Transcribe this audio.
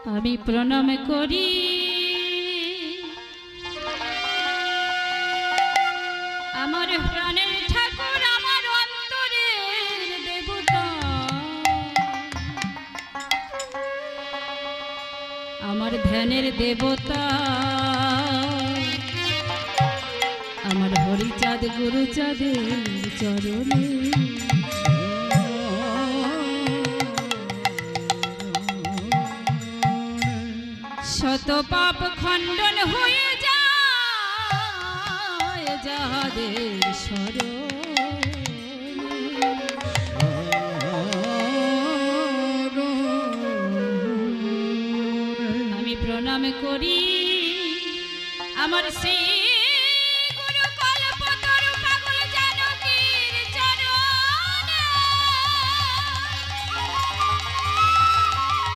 আমি প্রণাম করি আমার প্রাণের ঠাকুর, আমার অন্তরের দেবতা, আমার ধ্যানের দেবতা, আমার হরিচাঁদ গুরুচাঁদের চরণে শত পাপ খণ্ডন হয়ে যায় যাদের শরণে। আমি প্রণাম করি আমার শ্রী